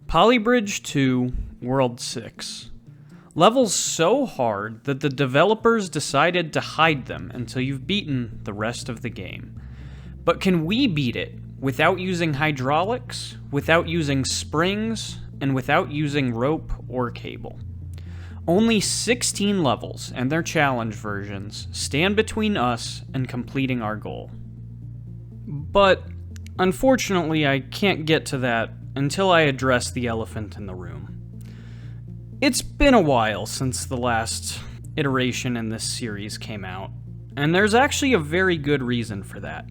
Polybridge 2 World 6. Levels so hard that the developers decided to hide them until you've beaten the rest of the game. But can we beat it without using hydraulics, without using springs, and without using rope or cable? Only 16 levels and their challenge versions stand between us and completing our goal. But unfortunately, I can't get to that until I address the elephant in the room. It's been a while since the last iteration in this series came out, and there's actually a very good reason for that.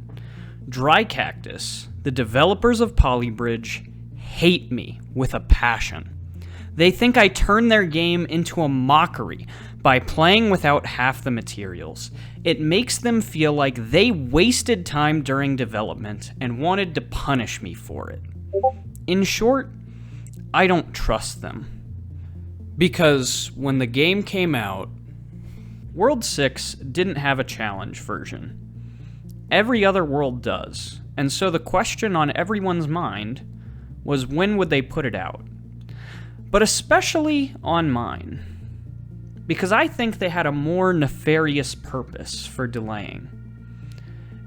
Dry Cactus, the developers of Polybridge, hate me with a passion. They think I turn their game into a mockery by playing without half the materials. It makes them feel like they wasted time during development and wanted to punish me for it. In short, I don't trust them. Because when the game came out, World 6 didn't have a challenge version. Every other world does, and so the question on everyone's mind was when would they put it out? But especially on mine, because I think they had a more nefarious purpose for delaying.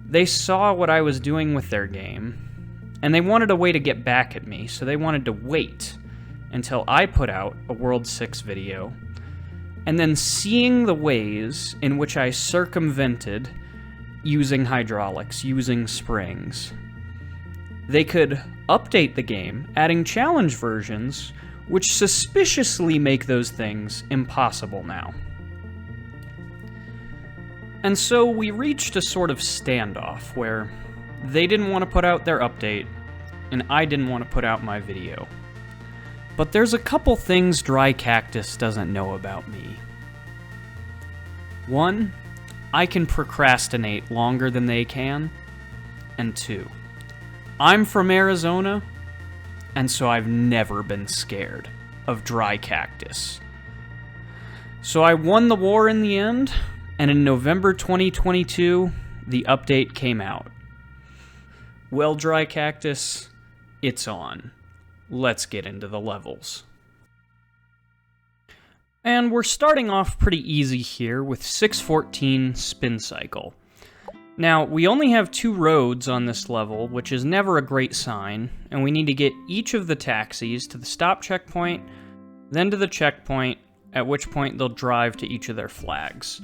They saw what I was doing with their game, and they wanted a way to get back at me, so they wanted to wait until I put out a World 6 video, and then seeing the ways in which I circumvented using hydraulics, using springs, they could update the game, adding challenge versions, which suspiciously make those things impossible now. And so we reached a sort of standoff where they didn't want to put out their update, and I didn't want to put out my video. But there's a couple things Dry Cactus doesn't know about me. One, I can procrastinate longer than they can. And two, I'm from Arizona, and so I've never been scared of Dry Cactus. So I won the war in the end, and in November 2022, the update came out. Well, Dry Cactus, it's on. Let's get into the levels. And we're starting off pretty easy here with 614 Spin Cycle. Now, we only have 2 roads on this level, which is never a great sign, and we need to get each of the taxis to the stop checkpoint, then to the checkpoint, at which point they'll drive to each of their flags.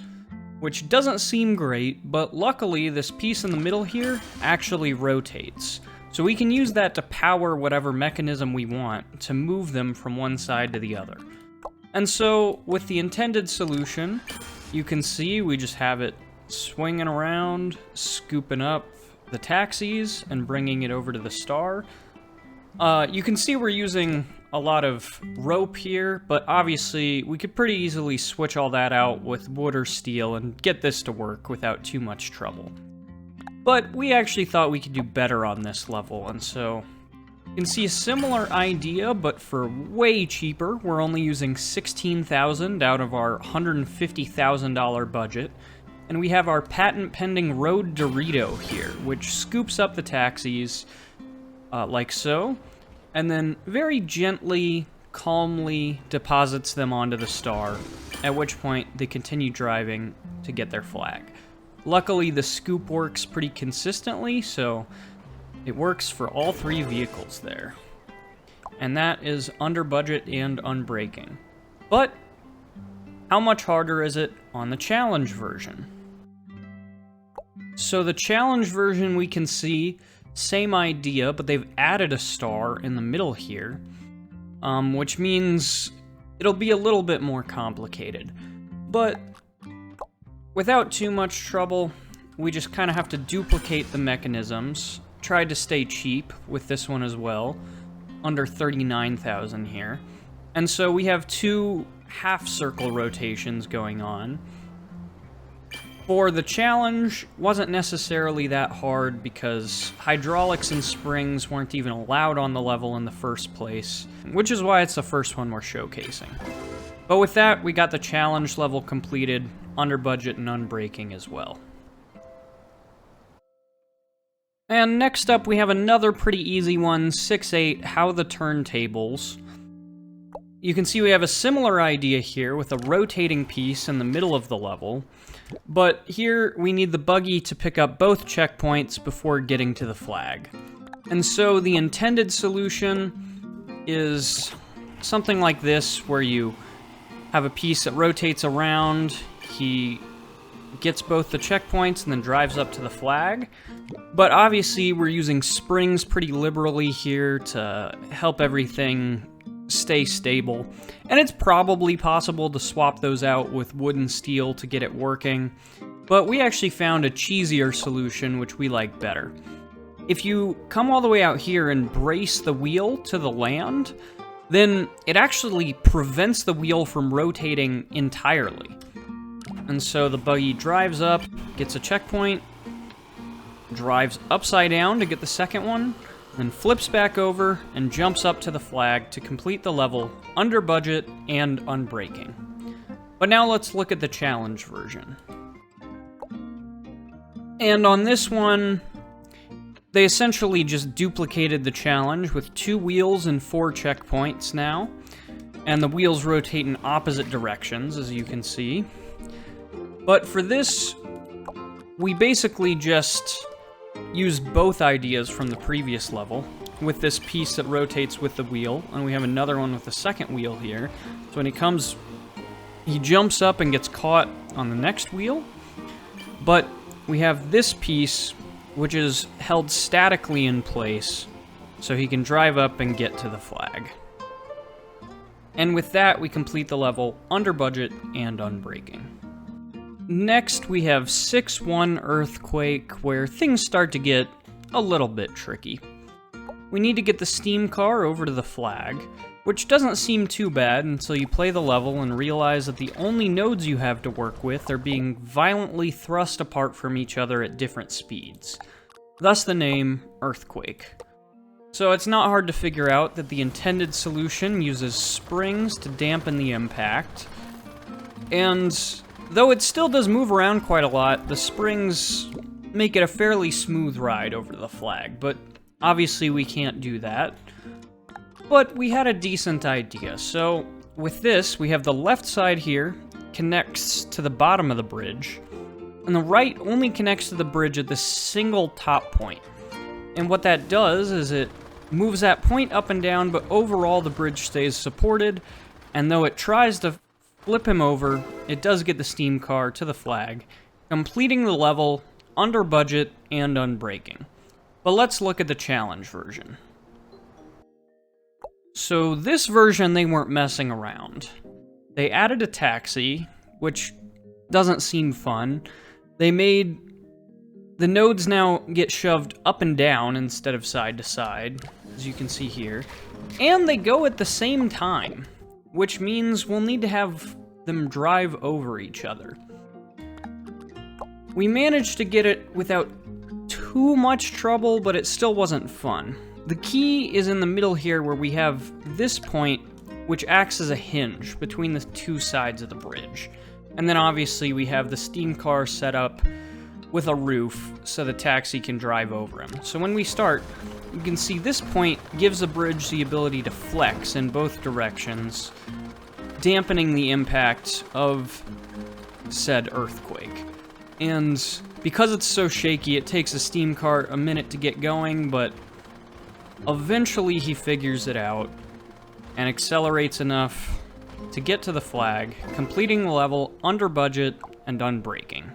Which doesn't seem great, but luckily this piece in the middle here actually rotates. So we can use that to power whatever mechanism we want to move them from one side to the other. And so, with the intended solution, you can see we just have it swinging around, scooping up the taxis, and bringing it over to the star. You can see we're using a lot of rope here, but obviously we could pretty easily switch all that out with wood or steel and get this to work without too much trouble. But we actually thought we could do better on this level, and so you can see a similar idea, but for way cheaper. We're only using $16,000 out of our $150,000 budget, and we have our patent-pending Road Dorito here, which scoops up the taxis like so, and then very gently, calmly deposits them onto the star, at which point they continue driving to get their flag. Luckily, the scoop works pretty consistently, so it works for all 3 vehicles there. And that is under budget and unbreaking. But how much harder is it on the challenge version? So the challenge version, we can see same idea, but they've added a star in the middle here, which means it'll be a little bit more complicated. But without too much trouble, we just kind of have to duplicate the mechanisms. Tried to stay cheap with this one as well, under 39,000 here. And so we have 2 half-circle rotations going on. For the challenge, wasn't necessarily that hard because hydraulics and springs weren't even allowed on the level in the first place, which is why it's the first one we're showcasing. But with that, we got the challenge level completed, under budget and unbreaking as well. And next up, we have another pretty easy one, 6-8, How the Turntables. You can see we have a similar idea here with a rotating piece in the middle of the level, but here we need the buggy to pick up both checkpoints before getting to the flag. And so the intended solution is something like this, where you have a piece that rotates around, he gets both the checkpoints and then drives up to the flag. But obviously we're using springs pretty liberally here to help everything stay stable. And it's probably possible to swap those out with wood and steel to get it working. But we actually found a cheesier solution, which we like better. If you come all the way out here and brace the wheel to the land, then it actually prevents the wheel from rotating entirely. And so the buggy drives up, gets a checkpoint, drives upside down to get the second one, then flips back over and jumps up to the flag to complete the level under budget and unbreaking. But now let's look at the challenge version. And on this one, they essentially just duplicated the challenge with 2 wheels and 4 checkpoints now. And the wheels rotate in opposite directions, as you can see. But for this, we basically just used both ideas from the previous level, with this piece that rotates with the wheel, and we have another one with the second wheel here. So when he comes, he jumps up and gets caught on the next wheel. But we have this piece, which is held statically in place, so he can drive up and get to the flag. And with that, we complete the level under budget and unbreaking. Next, we have 6-1 Earthquake, where things start to get a little bit tricky. We need to get the steam car over to the flag, which doesn't seem too bad until you play the level and realize that the only nodes you have to work with are being violently thrust apart from each other at different speeds. Thus the name Earthquake. So it's not hard to figure out that the intended solution uses springs to dampen the impact, and though it still does move around quite a lot, the springs make it a fairly smooth ride over the flag, but obviously we can't do that. But we had a decent idea. So with this, we have the left side here connects to the bottom of the bridge, and the right only connects to the bridge at the single top point. And what that does is it moves that point up and down, but overall the bridge stays supported, and though it tries to flip him over, it does get the steam car to the flag, completing the level under budget and unbreaking. But let's look at the challenge version. So this version, they weren't messing around. They added a taxi, which doesn't seem fun. They made the nodes now get shoved up and down instead of side to side, as you can see here. And they go at the same time, which means we'll need to have them drive over each other. We managed to get it without too much trouble, but it still wasn't fun. The key is in the middle here, where we have this point, which acts as a hinge between the 2 sides of the bridge. And then obviously we have the steam car set up with a roof so the taxi can drive over him. So when we start, you can see this point gives the bridge the ability to flex in both directions, dampening the impact of said earthquake. And because it's so shaky, it takes a steam car a minute to get going, but eventually he figures it out and accelerates enough to get to the flag, completing the level under budget and unbreaking.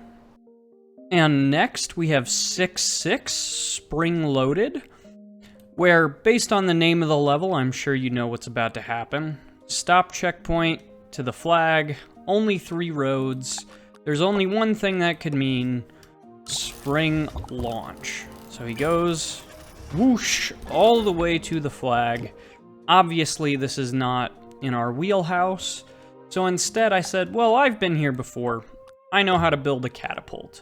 And next we have 6-6 Spring Loaded, where based on the name of the level, I'm sure you know what's about to happen. Stop checkpoint to the flag, only 3 roads. There's only one thing that could mean: spring launch. So he goes whoosh all the way to the flag. Obviously this is not in our wheelhouse, so instead I said, well, I've been here before. I know how to build a catapult.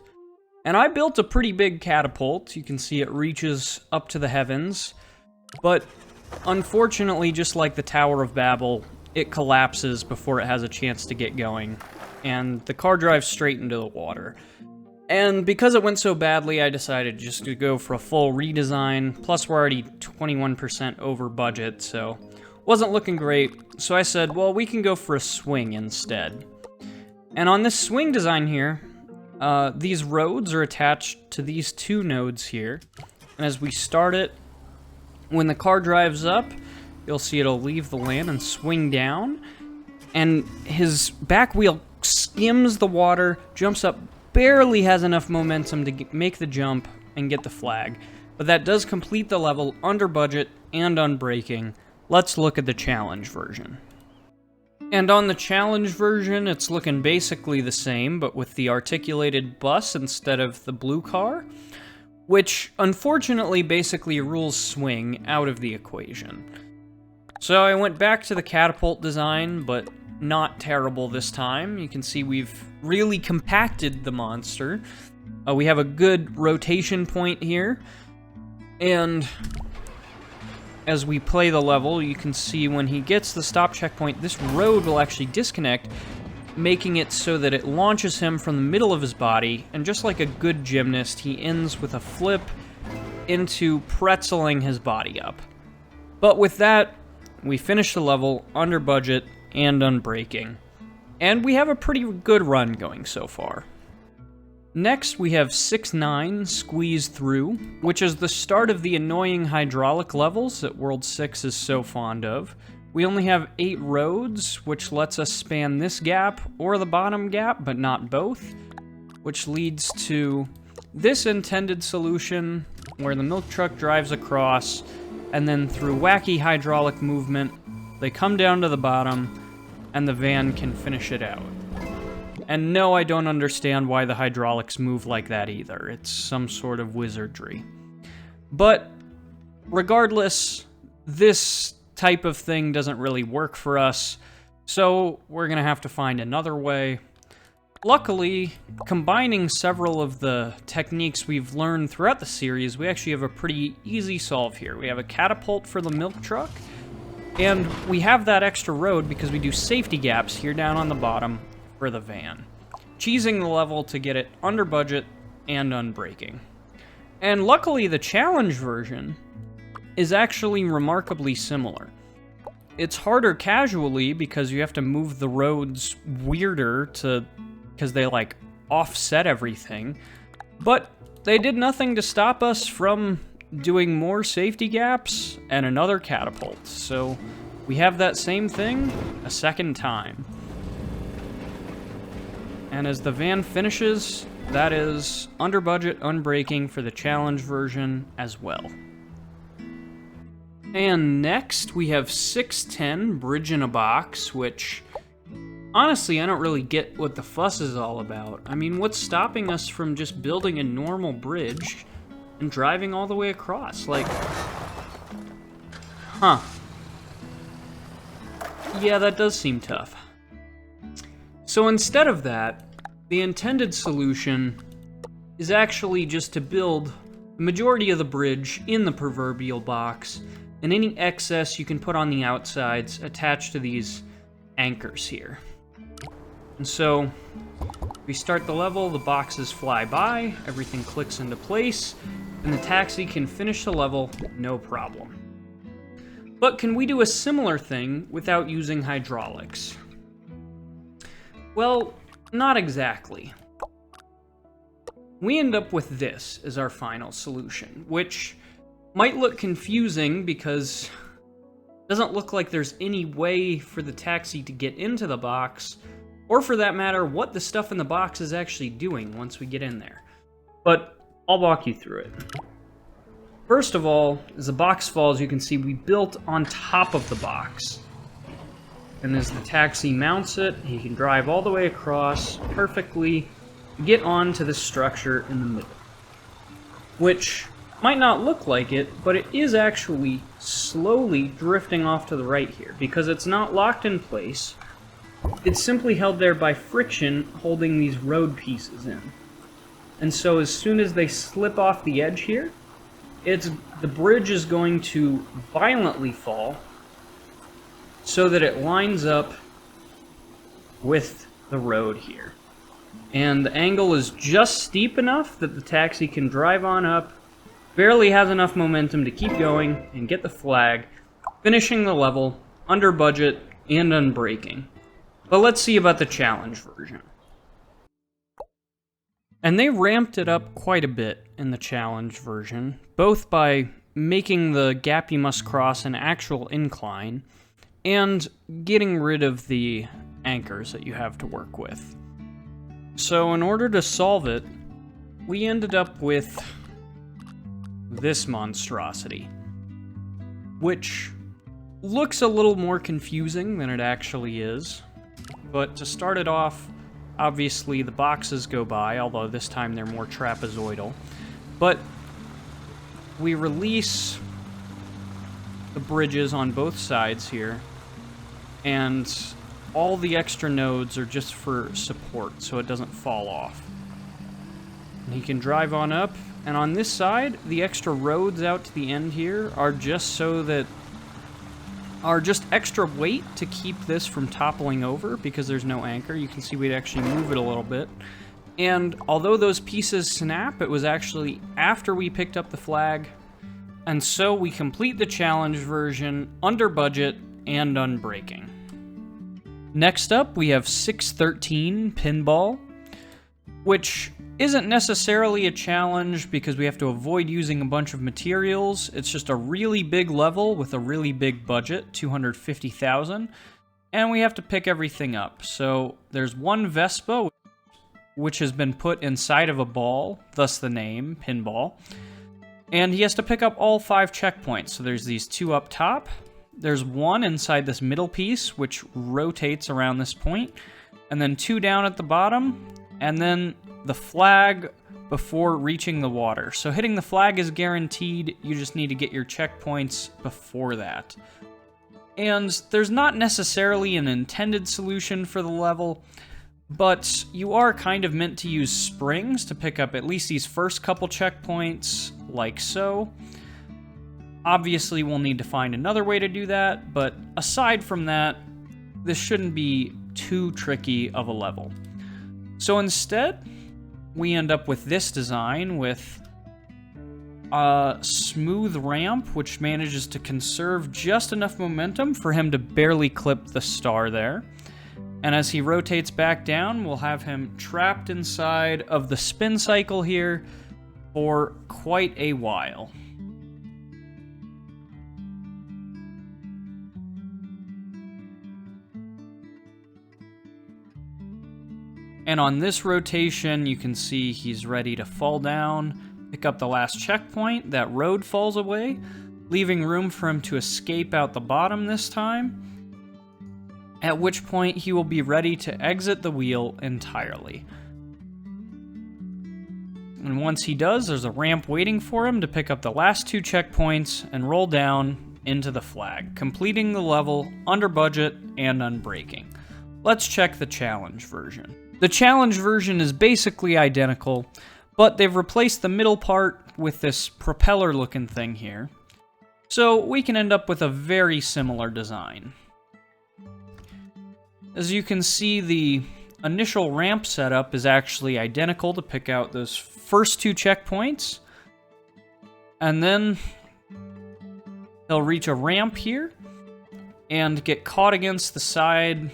And I built a pretty big catapult. You can see it reaches up to the heavens, but unfortunately, just like the Tower of Babel, it collapses before it has a chance to get going, and the car drives straight into the water. And because it went so badly, I decided just to go for a full redesign. Plus, we're already 21% over budget, so wasn't looking great. So I said, well, we can go for a swing instead. And on this swing design here, these roads are attached to these two nodes here. And as we start it, when the car drives up, you'll see it'll leave the lane and swing down. And his back wheel skims the water, jumps up, barely has enough momentum to make the jump and get the flag. But that does complete the level under budget and unbreaking. Let's look at the challenge version. And on the challenge version, it's looking basically the same, but with the articulated bus instead of the blue car, which unfortunately basically rules swing out of the equation. So I went back to the catapult design, but not terrible this time. You can see we've really compacted the monster. We have a good rotation point here, and as we play the level, you can see when he gets the stop checkpoint, this road will actually disconnect, making it so that it launches him from the middle of his body, and just like a good gymnast, he ends with a flip into pretzeling his body up. But with that, we finish the level under budget and unbreaking, and we have a pretty good run going so far. Next, we have 6-9 Squeeze Through, which is the start of the annoying hydraulic levels that World 6 is so fond of. We only have 8 roads, which lets us span this gap or the bottom gap, but not both, which leads to this intended solution where the milk truck drives across, and then through wacky hydraulic movement, they come down to the bottom, and the van can finish it out. And no, I don't understand why the hydraulics move like that either. It's some sort of wizardry. But regardless, this type of thing doesn't really work for us, so we're gonna have to find another way. Luckily, combining several of the techniques we've learned throughout the series, we actually have a pretty easy solve here. We have a catapult for the milk truck, and we have that extra road because we do safety gaps here down on the bottom for the van, cheesing the level to get it under budget and unbreaking. And luckily, the challenge version is actually remarkably similar. It's harder casually because you have to move the roads weirder because they like offset everything, but they did nothing to stop us from doing more safety gaps and another catapult. So we have that same thing a second time. And as the van finishes, that is under budget unbreaking for the challenge version as well. And next we have 610 Bridge in a Box, which honestly I don't really get what the fuss is all about. I mean, what's stopping us from just building a normal bridge and driving all the way across? Like, huh. Yeah, that does seem tough. So instead of that, the intended solution is actually just to build the majority of the bridge in the proverbial box, and any excess you can put on the outsides attached to these anchors here. And so, we start the level, the boxes fly by, everything clicks into place, and the taxi can finish the level no problem. But can we do a similar thing without using hydraulics? Well, not exactly. We end up with this as our final solution, which might look confusing because it doesn't look like there's any way for the taxi to get into the box, or for that matter, what the stuff in the box is actually doing once we get in there. But I'll walk you through it. First of all, as the box falls, you can see we built on top of the box. And as the taxi mounts it, he can drive all the way across perfectly, get onto the structure in the middle. Which might not look like it, but it is actually slowly drifting off to the right here, because it's not locked in place. It's simply held there by friction holding these road pieces in. And so as soon as they slip off the edge here, the bridge is going to violently fall so that it lines up with the road here. And the angle is just steep enough that the taxi can drive on up, barely has enough momentum to keep going and get the flag, finishing the level under budget and unbreaking. But let's see about the challenge version. And they ramped it up quite a bit in the challenge version, both by making the gap you must cross an actual incline and getting rid of the anchors that you have to work with. So in order to solve it, we ended up with this monstrosity, which looks a little more confusing than it actually is. But to start it off, obviously the boxes go by, although this time they're more trapezoidal. But we release the bridges on both sides here, and all the extra nodes are just for support, so it doesn't fall off. And he can drive on up, and on this side, the extra roads out to the end here are just so that are just extra weight to keep this from toppling over because there's no anchor. You can see we'd actually move it a little bit. And although those pieces snap, it was actually after we picked up the flag. And so we complete the challenge version under budget and unbreaking. Next up, we have 613 Pinball, which isn't necessarily a challenge because we have to avoid using a bunch of materials. It's just a really big level with a really big budget, 250,000, and we have to pick everything up. So there's one Vespa, which has been put inside of a ball, thus the name, Pinball, and he has to pick up all 5 checkpoints. So there's these 2 up top, there's 1 inside this middle piece, which rotates around this point, and then 2 down at the bottom, and then the flag before reaching the water. So hitting the flag is guaranteed, you just need to get your checkpoints before that. And there's not necessarily an intended solution for the level, but you are kind of meant to use springs to pick up at least these first couple checkpoints, like so. Obviously, we'll need to find another way to do that, but aside from that, this shouldn't be too tricky of a level. So instead, we end up with this design with a smooth ramp, which manages to conserve just enough momentum for him to barely clip the star there. And as he rotates back down, we'll have him trapped inside of the spin cycle here for quite a while. And on this rotation, you can see he's ready to fall down, pick up the last checkpoint, that road falls away, leaving room for him to escape out the bottom this time, at which point he will be ready to exit the wheel entirely. And once he does, there's a ramp waiting for him to pick up the last 2 checkpoints and roll down into the flag, completing the level under budget and unbreaking. Let's check the challenge version. The challenge version is basically identical, but they've replaced the middle part with this propeller-looking thing here. So we can end up with a very similar design. As you can see, the initial ramp setup is actually identical to pick out those first 2 checkpoints. And then he'll reach a ramp here and get caught against the side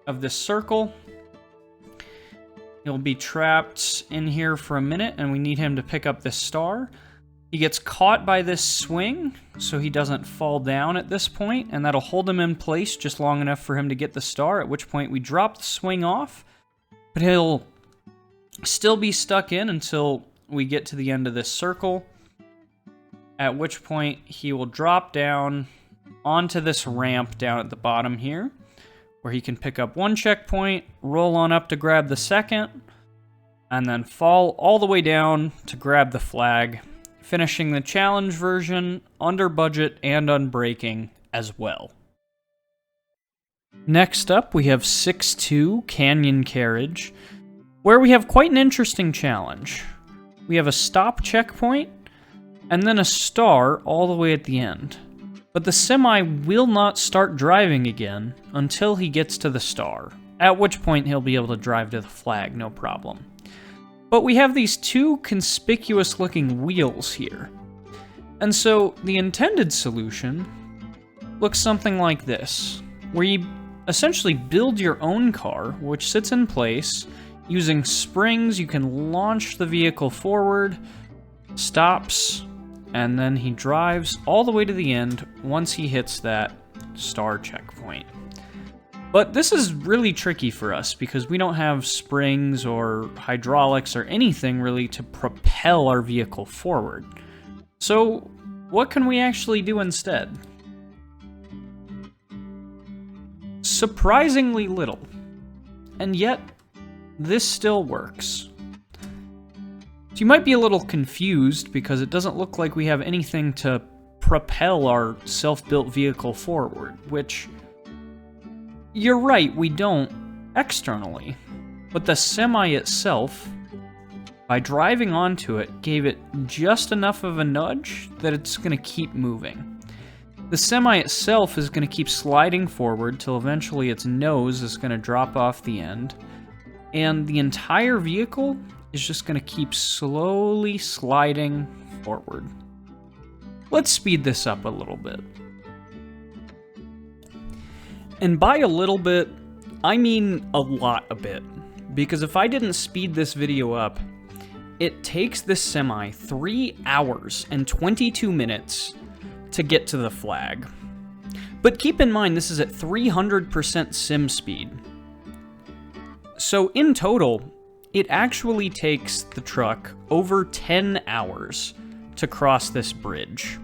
of this circle. He'll be trapped in here for a minute, and we need him to pick up this star. He gets caught by this swing, so he doesn't fall down at this point, and that'll hold him in place just long enough for him to get the star, at which point we drop the swing off, but he'll still be stuck in until we get to the end of this circle, at which point he will drop down onto this ramp down at the bottom here, where he can pick up 1 checkpoint, roll on up to grab the second, and then fall all the way down to grab the flag, finishing the challenge version under budget and unbreaking as well. Next up, we have 6-2 Canyon Carriage, where we have quite an interesting challenge. We have a stop checkpoint, and then a star all the way at the end. But the semi will not start driving again until he gets to the star, at which point he'll be able to drive to the flag, no problem. But we have these two conspicuous looking wheels here. And so the intended solution looks something like this, where you essentially build your own car, which sits in place. Using springs, you can launch the vehicle forward, stops, and then he drives all the way to the end once he hits that star checkpoint. But this is really tricky for us because we don't have springs or hydraulics or anything really to propel our vehicle forward. So what can we actually do instead? Surprisingly little. And yet, this still works. So you might be a little confused because it doesn't look like we have anything to propel our self-built vehicle forward, which, you're right, we don't externally. But the semi itself, by driving onto it, gave it just enough of a nudge that it's going to keep moving. The semi itself is going to keep sliding forward till eventually its nose is going to drop off the end, and the entire vehicle is just going to keep slowly sliding forward. Let's speed this up a little bit. And by a little bit, I mean a lot a bit, because if I didn't speed this video up, it takes this semi 3 hours and 22 minutes to get to the flag. But keep in mind, this is at 300% sim speed. So in total, it actually takes the truck over 10 hours to cross this bridge.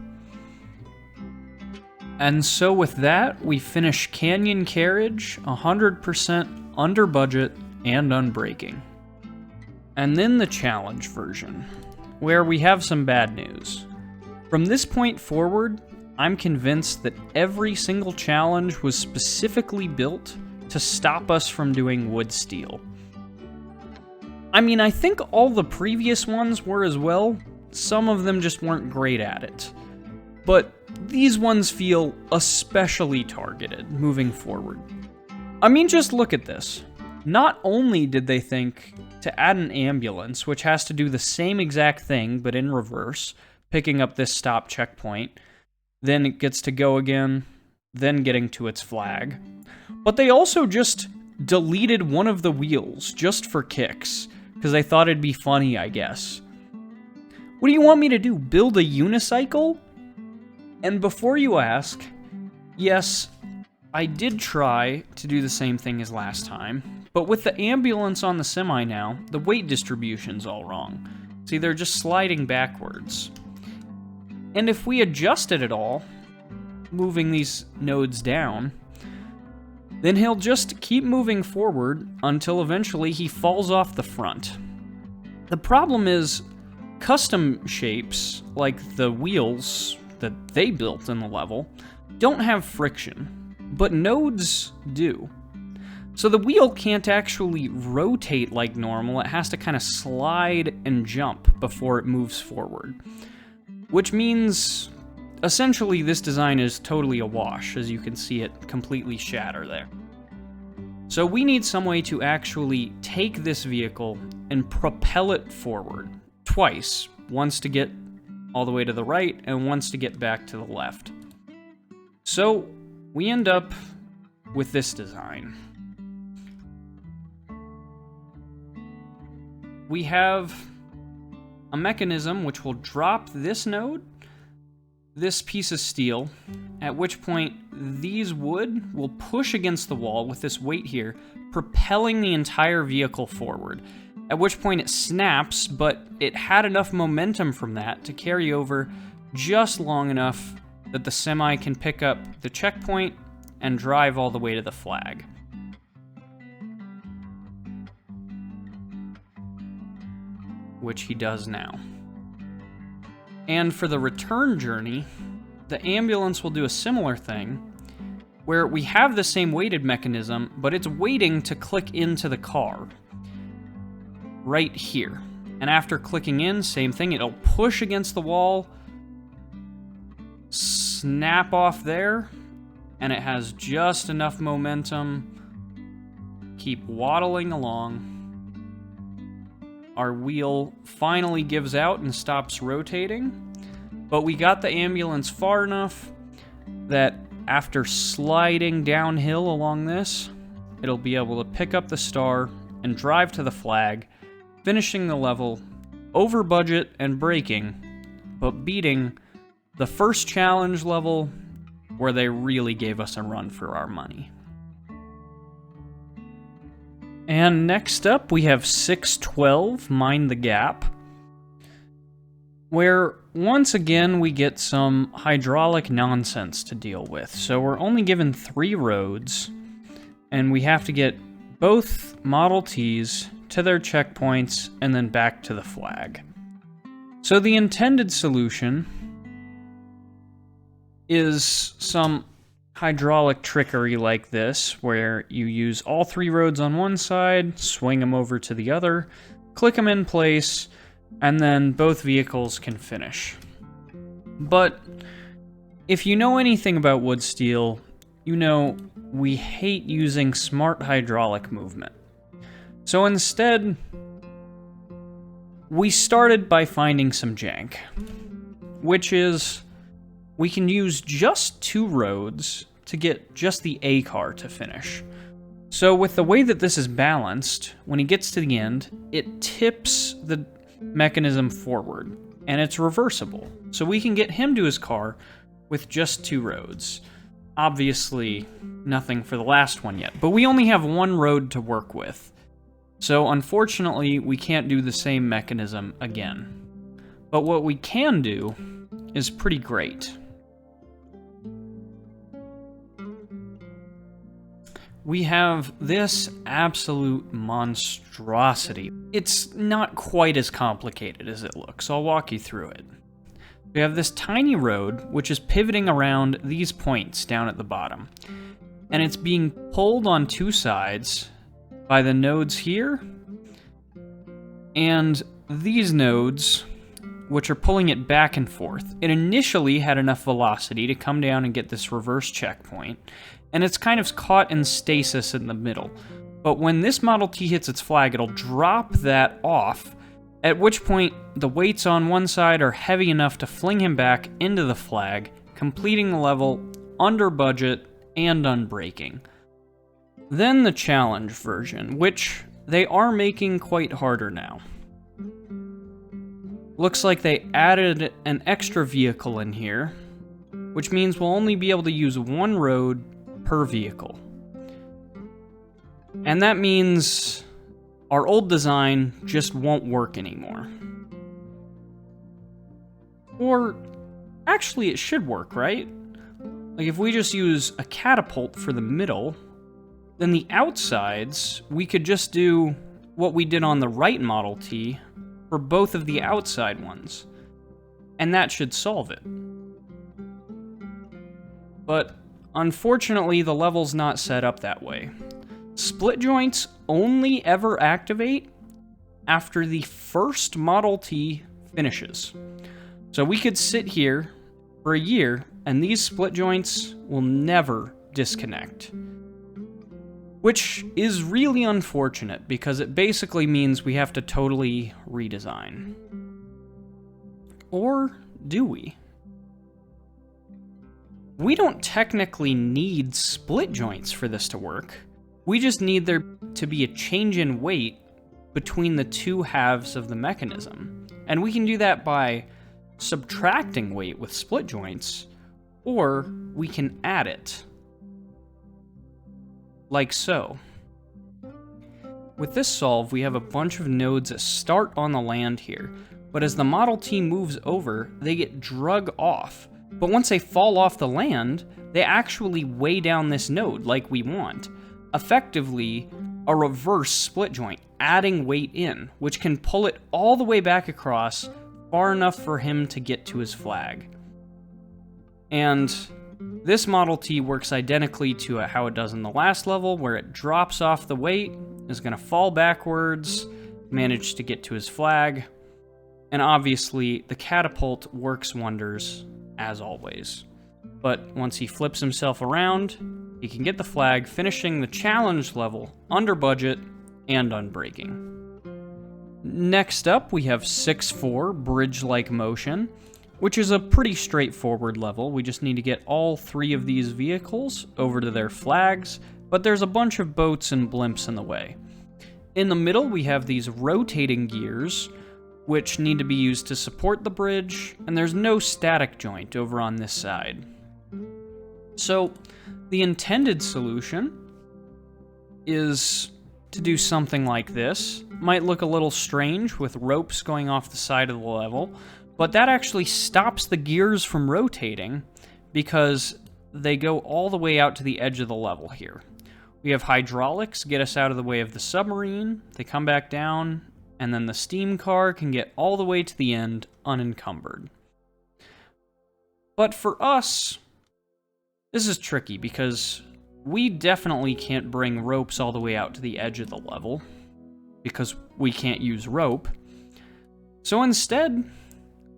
And so with that, we finish Canyon Carriage 100% under budget and unbreaking. And then the challenge version, where we have some bad news. From this point forward, I'm convinced that every single challenge was specifically built to stop us from doing wood steel. I mean, I think all the previous ones were as well. Some of them just weren't great at it. But these ones feel especially targeted moving forward. I mean, just look at this. Not only did they think to add an ambulance, which has to do the same exact thing, but in reverse, picking up this stop checkpoint, then it gets to go again, then getting to its flag. But they also just deleted one of the wheels just for kicks, because they thought it'd be funny, I guess. What do you want me to do, build a unicycle? And before you ask, yes, I did try to do the same thing as last time, but with the ambulance on the semi now, the weight distribution's all wrong. See, they're just sliding backwards. And if we adjusted it all, moving these nodes down, then he'll just keep moving forward until eventually he falls off the front. The problem is, custom shapes, like the wheels that they built in the level, don't have friction, but nodes do. So the wheel can't actually rotate like normal, it has to kind of slide and jump before it moves forward. Which means, essentially, this design is totally a wash, as you can see it completely shatter there. So we need some way to actually take this vehicle and propel it forward, twice, once to get all the way to the right, and once to get back to the left. So we end up with this design. We have a mechanism which will drop this node, this piece of steel, at which point these wood will push against the wall with this weight here, propelling the entire vehicle forward, at which point it snaps, but it had enough momentum from that to carry over just long enough that the semi can pick up the checkpoint and drive all the way to the flag. Which he does now. And for the return journey, the ambulance will do a similar thing, where we have the same weighted mechanism, but it's waiting to click into the car. Right here. And after clicking in, same thing, it'll push against the wall, snap off there, and it has just enough momentum keep waddling along. Our wheel finally gives out and stops rotating, but we got the ambulance far enough that after sliding downhill along this, it'll be able to pick up the star and drive to the flag, finishing the level over budget and breaking, but beating the first challenge level where they really gave us a run for our money. And next up, we have 612, Mind the Gap, where once again we get some hydraulic nonsense to deal with. So we're only given 3 roads, and we have to get both Model Ts to their checkpoints and then back to the flag. So the intended solution is some hydraulic trickery like this, where you use all 3 roads on one side, swing them over to the other, click them in place, and then both vehicles can finish. But if you know anything about wood steel, you know we hate using smart hydraulic movement. So instead, we started by finding some jank, which is we can use just 2 roads to get just the A car to finish. So with the way that this is balanced, when he gets to the end, it tips the mechanism forward, and it's reversible. So we can get him to his car with just 2 roads. Obviously, nothing for the last one yet, but we only have 1 road to work with. So unfortunately, we can't do the same mechanism again. But what we can do is pretty great. We have this absolute monstrosity. It's not quite as complicated as it looks. I'll walk you through it. We have this tiny road, which is pivoting around these points down at the bottom. And it's being pulled on 2 sides by the nodes here, and these nodes, which are pulling it back and forth. It initially had enough velocity to come down and get this reverse checkpoint, and it's kind of caught in stasis in the middle. But when this Model T hits its flag, it'll drop that off, at which point the weights on one side are heavy enough to fling him back into the flag, completing the level under budget and unbreaking. Then the challenge version, which they are making quite harder now. Looks like they added an extra vehicle in here, which means we'll only be able to use 1 road per vehicle. And that means our old design just won't work anymore. Or, actually it should work, right? Like if we just use a catapult for the middle, then the outsides, we could just do what we did on the right Model T for both of the outside ones. And that should solve it. But unfortunately, the level's not set up that way. Split joints only ever activate after the first Model T finishes. So we could sit here for a year, and these split joints will never disconnect. Which is really unfortunate, because it basically means we have to totally redesign. Or do we? We don't technically need split joints for this to work. We just need there to be a change in weight between the 2 halves of the mechanism. And we can do that by subtracting weight with split joints, or we can add it. Like so. With this solve, we have a bunch of nodes that start on the land here, but as the Model T moves over, they get drug off. But once they fall off the land, they actually weigh down this node like we want. Effectively, a reverse split joint, adding weight in, which can pull it all the way back across, far enough for him to get to his flag. And this Model T works identically to how it does in the last level, where it drops off the weight, is going to fall backwards, manage to get to his flag, and obviously the catapult works wonders, as always. But once he flips himself around, You can get the flag, finishing the challenge level under budget and unbreaking. Next up, we have 6-4, Bridge-like Motion, which is a pretty straightforward level. We just need to get all 3 of these vehicles over to their flags, but there's a bunch of boats and blimps in the way. In the middle, we have these rotating gears, which need to be used to support the bridge, and there's no static joint over on this side. So, the intended solution is to do something like this. Might look a little strange with ropes going off the side of the level, but that actually stops the gears from rotating because they go all the way out to the edge of the level here. We have hydraulics get us out of the way of the submarine, they come back down, and then the steam car can get all the way to the end unencumbered. But for us, this is tricky because we definitely can't bring ropes all the way out to the edge of the level because we can't use rope. So instead,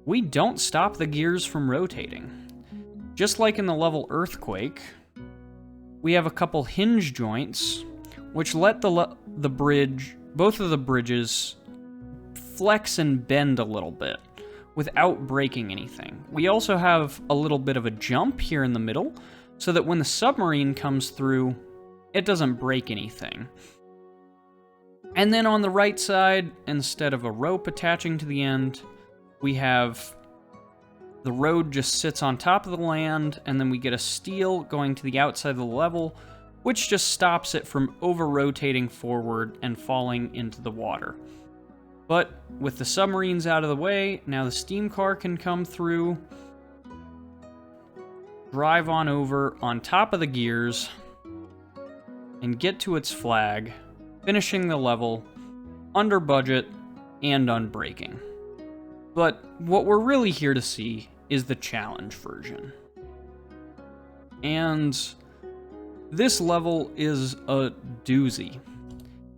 we don't stop the gears from rotating. Just like in the level Earthquake, we have a couple hinge joints which let the bridge, both of the bridges, flex and bend a little bit without breaking anything. We also have a little bit of a jump here in the middle so that when the submarine comes through, it doesn't break anything. And then on the right side, instead of a rope attaching to the end, we have the road just sits on top of the land, and then we get a steel going to the outside of the level, which just stops it from over-rotating forward and falling into the water. But with the submarines out of the way, now the steam car can come through, drive on over on top of the gears, and get to its flag, finishing the level under budget and unbreaking. But what we're really here to see is the challenge version. And this level is a doozy.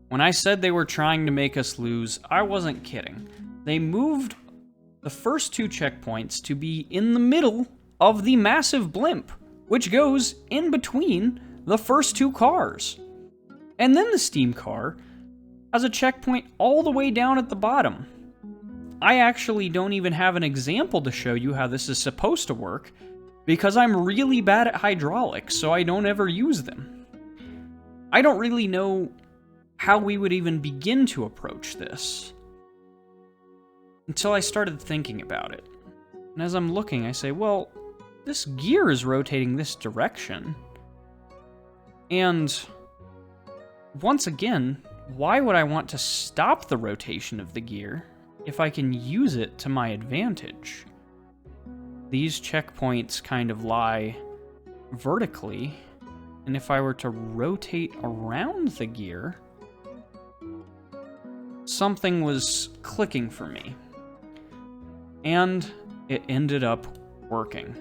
When I said they were trying to make us lose, I wasn't kidding. They moved the first 2 checkpoints to be in the middle of the massive blimp, which goes in between the first 2 cars. And then the steam car has a checkpoint all the way down at the bottom. I actually don't even have an example to show you how this is supposed to work, because I'm really bad at hydraulics, so I don't ever use them. I don't really know how we would even begin to approach this until I started thinking about it. And as I'm looking, I say, well, this gear is rotating this direction. And once again, why would I want to stop the rotation of the gear if I can use it to my advantage? These checkpoints kind of lie vertically, and if I were to rotate around the gear, something was clicking for me. And it ended up working.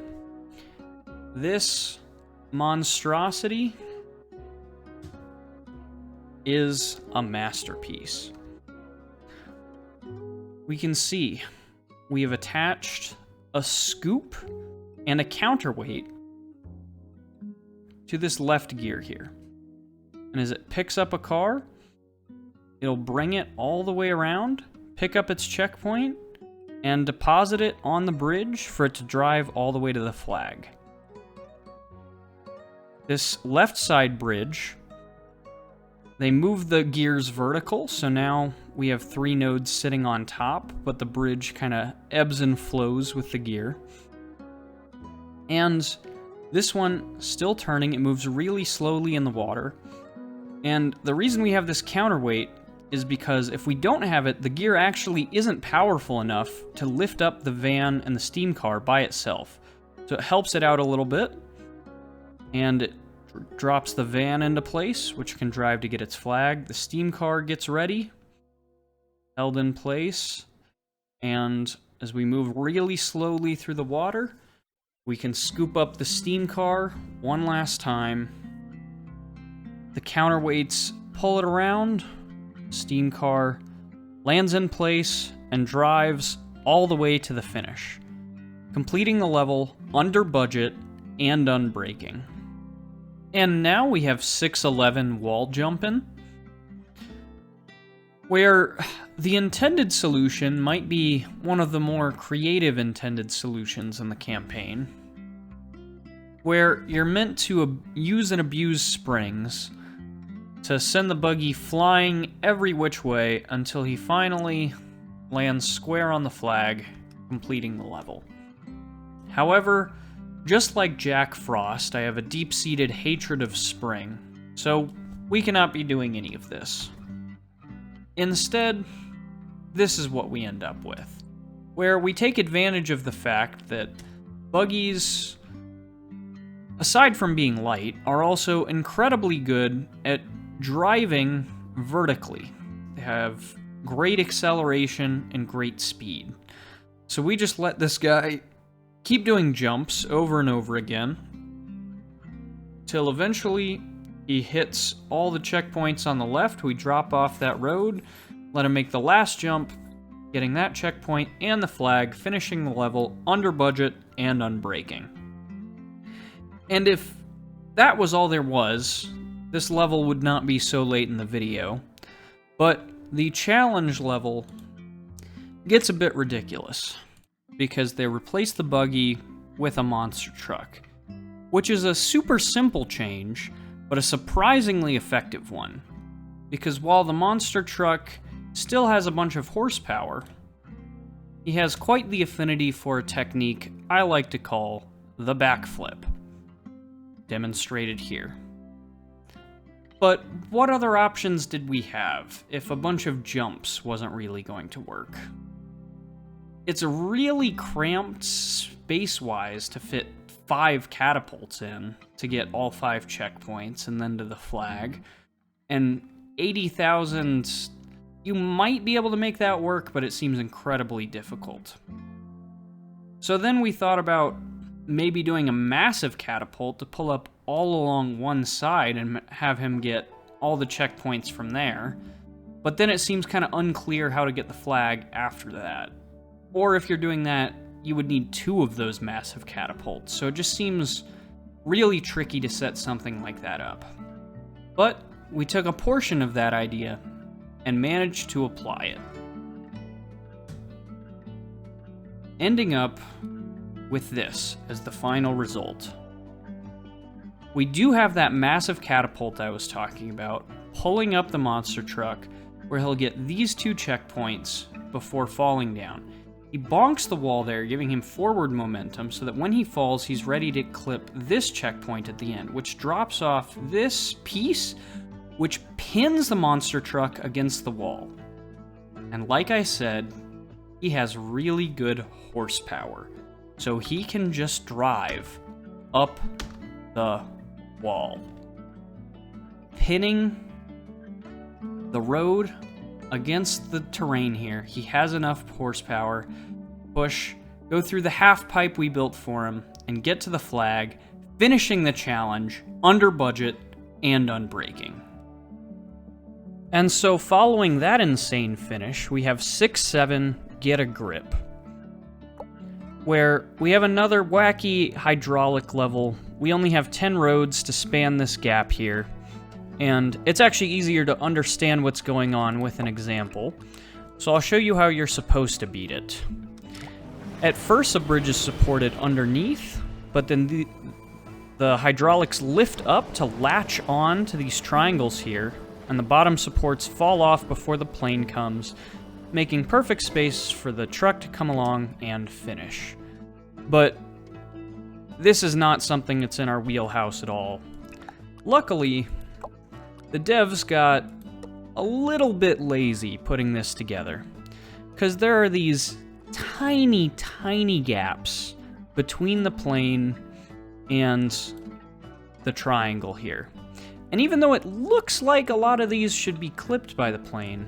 This monstrosity is a masterpiece. We can see we have attached a scoop and a counterweight to this left gear here. And as it picks up a car, it'll bring it all the way around, pick up its checkpoint, and deposit it on the bridge for it to drive all the way to the flag. This left side bridge, they move the gears vertical, so now we have 3 nodes sitting on top, but the bridge kind of ebbs and flows with the gear. And this one, still turning, it moves really slowly in the water. And the reason we have this counterweight is because if we don't have it, the gear actually isn't powerful enough to lift up the van and the steam car by itself. So it helps it out a little bit, and it drops the van into place, which can drive to get its flag. The steam car gets ready, held in place, and as we move really slowly through the water, we can scoop up the steam car one last time. The counterweights pull it around, steam car lands in place and drives all the way to the finish, completing the level under budget and unbreaking. And now we have 611 wall jumping, where the intended solution might be one of the more creative intended solutions in the campaign, where you're meant to use and abuse springs to send the buggy flying every which way until he finally lands square on the flag, completing the level. However, just like Jack Frost, I have a deep-seated hatred of spring, so we cannot be doing any of this. Instead, this is what we end up with, where we take advantage of the fact that buggies, aside from being light, are also incredibly good at driving vertically. They have great acceleration and great speed. So we just let this guy keep doing jumps over and over again till eventually he hits all the checkpoints on the left. We drop off that road, let him make the last jump, getting that checkpoint and the flag, finishing the level under budget and unbreaking. And if that was all there was, this level would not be so late in the video, but the challenge level gets a bit ridiculous because they replace the buggy with a monster truck, which is a super simple change, but a surprisingly effective one, because while the monster truck still has a bunch of horsepower, he has quite the affinity for a technique I like to call the backflip, demonstrated here. But what other options did we have if a bunch of jumps wasn't really going to work? It's really cramped space-wise to fit 5 catapults in to get all 5 checkpoints and then to the flag. And 80,000, you might be able to make that work, but it seems incredibly difficult. So then we thought about maybe doing a massive catapult to pull up all along one side and have him get all the checkpoints from there. But then it seems kind of unclear how to get the flag after that. Or if you're doing that, you would need 2 of those massive catapults. So it just seems really tricky to set something like that up. But we took a portion of that idea and managed to apply it, ending up with this as the final result. We do have that massive catapult I was talking about, pulling up the monster truck, where he'll get these 2 checkpoints before falling down. He bonks the wall there, giving him forward momentum so that when he falls, he's ready to clip this checkpoint at the end, which drops off this piece, which pins the monster truck against the wall. And like I said, he has really good horsepower, so he can just drive up the wall, pinning the road against the terrain here. He has enough horsepower, push, go through the half pipe we built for him, and get to the flag, finishing the challenge under budget and unbreaking. And so following that insane finish, we have 6-7 Get a Grip, where we have another wacky hydraulic level. We only have 10 roads to span this gap here, and it's actually easier to understand what's going on with an example. So I'll show you how you're supposed to beat it. At first, the bridge is supported underneath, but then the hydraulics lift up to latch on to these triangles here, and the bottom supports fall off before the plane comes, making perfect space for the truck to come along and finish. But this is not something that's in our wheelhouse at all. Luckily, the devs got a little bit lazy putting this together, because there are these tiny, tiny gaps between the plane and the triangle here. And even though it looks like a lot of these should be clipped by the plane,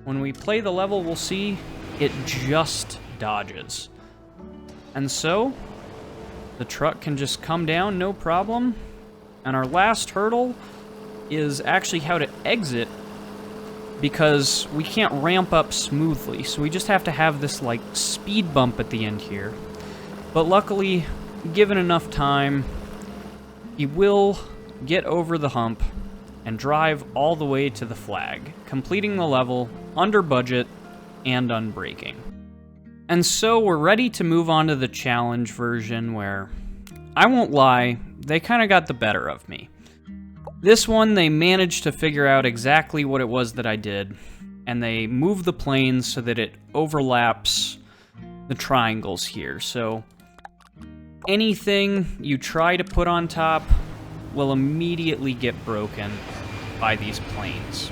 when we play the level, we'll see it just dodges. And so, the truck can just come down, no problem. And our last hurdle is actually how to exit, because we can't ramp up smoothly. So we just have to have this, like, speed bump at the end here. But luckily, given enough time, he will get over the hump, and drive all the way to the flag, completing the level under budget and unbreaking. And so we're ready to move on to the challenge version where, I won't lie, they kind of got the better of me. This one, they managed to figure out exactly what it was that I did, and they moved the planes so that it overlaps the triangles here. So anything you try to put on top will immediately get broken by these planes.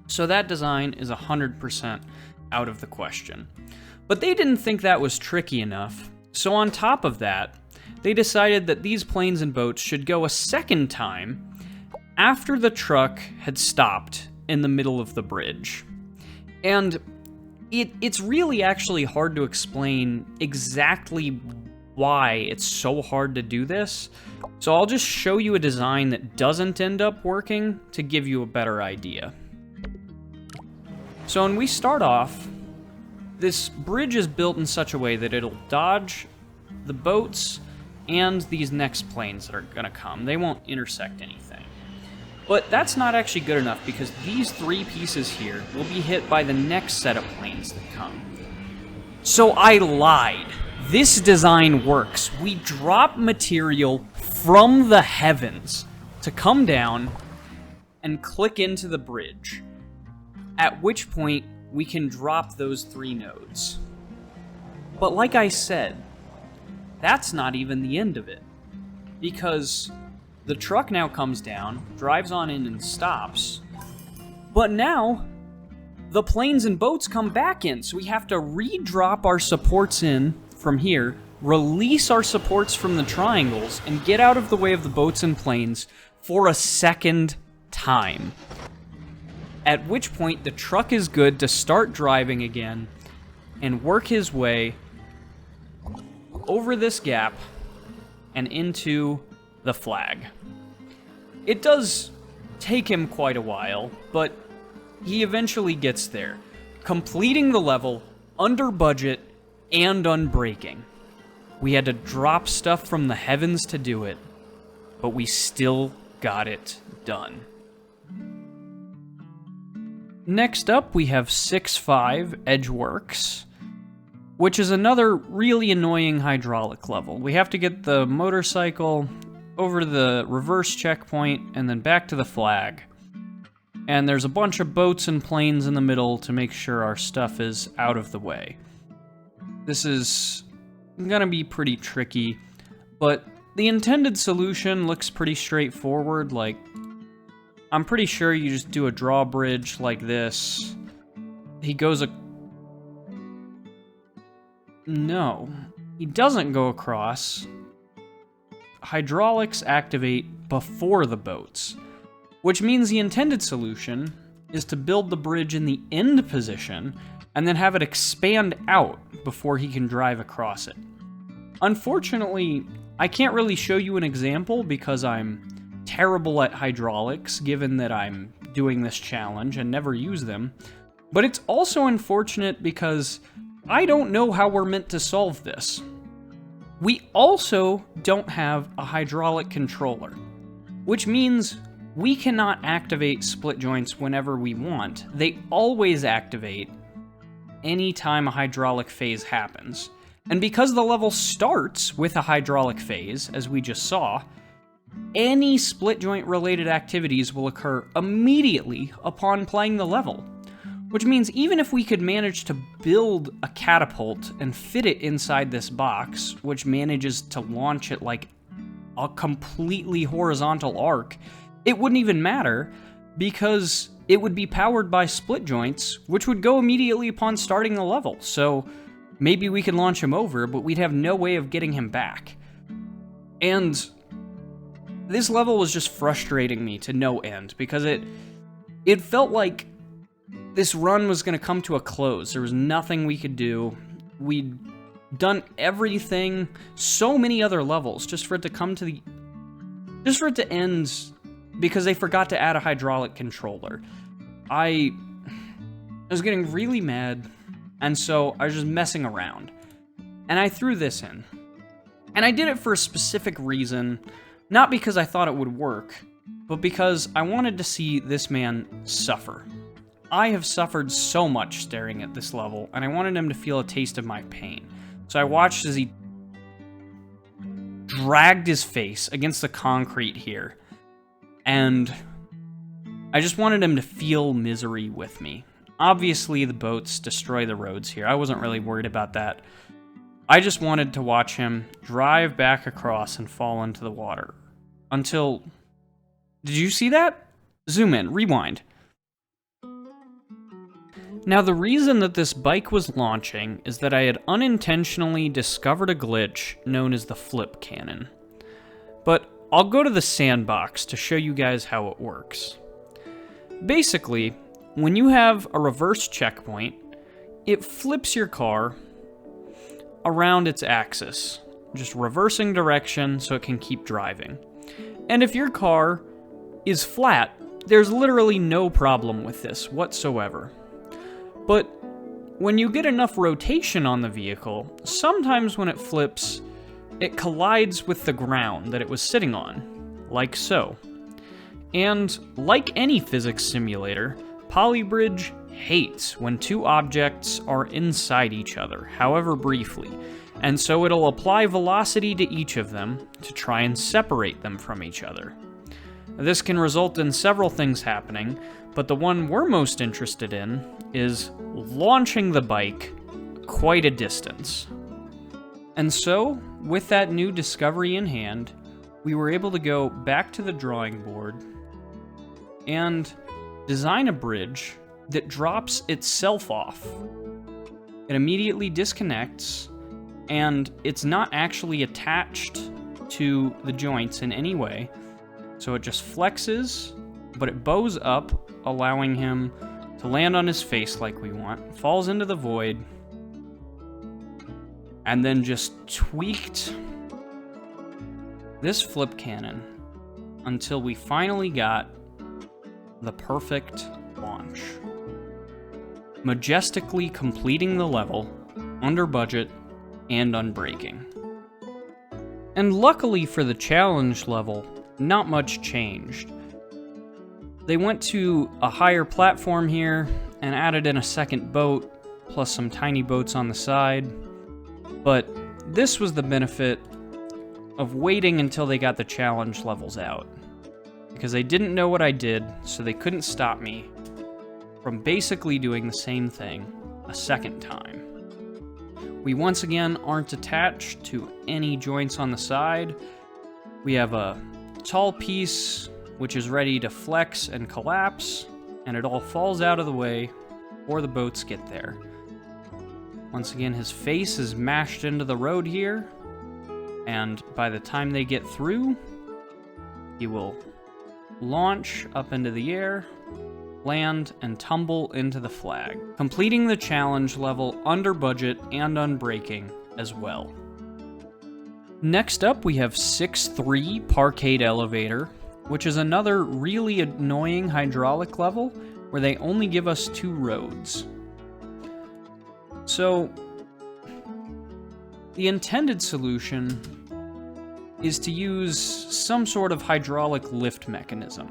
So that design is 100% out of the question. But they didn't think that was tricky enough, so on top of that, they decided that these planes and boats should go a second time after the truck had stopped in the middle of the bridge. And it's really actually hard to explain exactly why it's so hard to do this, so I'll just show you a design that doesn't end up working to give you a better idea. So when we start off, this bridge is built in such a way that it'll dodge the boats and these next planes that are gonna come. They won't intersect anything. But that's not actually good enough because these three pieces here will be hit by the next set of planes that come. So I lied. This design works. We drop material from the heavens to come down and click into the bridge, at which point we can drop those three nodes. But like I said, that's not even the end of it, because the truck now comes down, drives on in and stops, but now the planes and boats come back in, so we have to re-drop our supports in from here, release our supports from the triangles, and get out of the way of the boats and planes for a second time. At which point the truck is good to start driving again and work his way over this gap and into the flag. It does take him quite a while, but he eventually gets there, completing the level under budget and unbreaking. We had to drop stuff from the heavens to do it, but we still got it done. Next up, we have 6-5 Edgeworks, which is another really annoying hydraulic level. We have to get the motorcycle over to the reverse checkpoint and then back to the flag. And there's a bunch of boats and planes in the middle to make sure our stuff is out of the way. This is gonna be pretty tricky, but the intended solution looks pretty straightforward. Like, I'm pretty sure you just do a drawbridge like this. He goes No, he doesn't go across. Hydraulics activate before the boats, which means the intended solution is to build the bridge in the end position and then have it expand out before he can drive across it. Unfortunately, I can't really show you an example because I'm terrible at hydraulics, given that I'm doing this challenge and never use them, but it's also unfortunate because I don't know how we're meant to solve this. We also don't have a hydraulic controller, which means we cannot activate split joints whenever we want. They always activate anytime a hydraulic phase happens. And because the level starts with a hydraulic phase, as we just saw, any split joint related activities will occur immediately upon playing the level. Which means even if we could manage to build a catapult and fit it inside this box, which manages to launch it like a completely horizontal arc, it wouldn't even matter because it would be powered by split joints, which would go immediately upon starting the level. So maybe we could launch him over, but we'd have no way of getting him back. And this level was just frustrating me to no end because it felt like this run was going to come to a close. There was nothing we could do. We'd done everything, so many other levels, just for it to end because they forgot to add a hydraulic controller. I was getting really mad, and so I was just messing around. And I threw this in. And I did it for a specific reason, Not because I thought it would work, but because I wanted to see this man suffer. I have suffered so much staring at this level, and I wanted him to feel a taste of my pain. So I watched as he dragged his face against the concrete here, and I just wanted him to feel misery with me. Obviously, the boats destroy the roads here. I wasn't really worried about that. I just wanted to watch him drive back across and fall into the water. Until... Did you see that? Zoom in, rewind. Now, the reason that this bike was launching is that I had unintentionally discovered a glitch known as the flip cannon. But I'll go to the sandbox to show you guys how it works. Basically, when you have a reverse checkpoint, it flips your car around its axis, just reversing direction so it can keep driving. And if your car is flat, there's literally no problem with this whatsoever. But when you get enough rotation on the vehicle, sometimes when it flips, it collides with the ground that it was sitting on, like so. And like any physics simulator, Polybridge hates when two objects are inside each other, however briefly, and so it'll apply velocity to each of them to try and separate them from each other. This can result in several things happening, but the one we're most interested in is launching the bike quite a distance. And so, with that new discovery in hand, we were able to go back to the drawing board and design a bridge that drops itself off. It immediately disconnects, and it's not actually attached to the joints in any way, so it just flexes, but it bows up, allowing him to land on his face like we want, falls into the void, and then just tweaked this flip cannon until we finally got the perfect launch. Majestically completing the level, under budget, and unbreaking. And luckily for the challenge level, not much changed. They went to a higher platform here and added in a second boat, plus some tiny boats on the side. But this was the benefit of waiting until they got the challenge levels out, because they didn't know what I did, so they couldn't stop me from basically doing the same thing a second time. We once again aren't attached to any joints on the side. We have a tall piece which is ready to flex and collapse, and it all falls out of the way before the boats get there. Once again, his face is mashed into the road here, and by the time they get through, he will launch up into the air, land, and tumble into the flag, completing the challenge level under budget and unbreaking as well. Next up, we have 6-3 Parcade Elevator, which is another really annoying hydraulic level where they only give us 2 roads. So, the intended solution is to use some sort of hydraulic lift mechanism,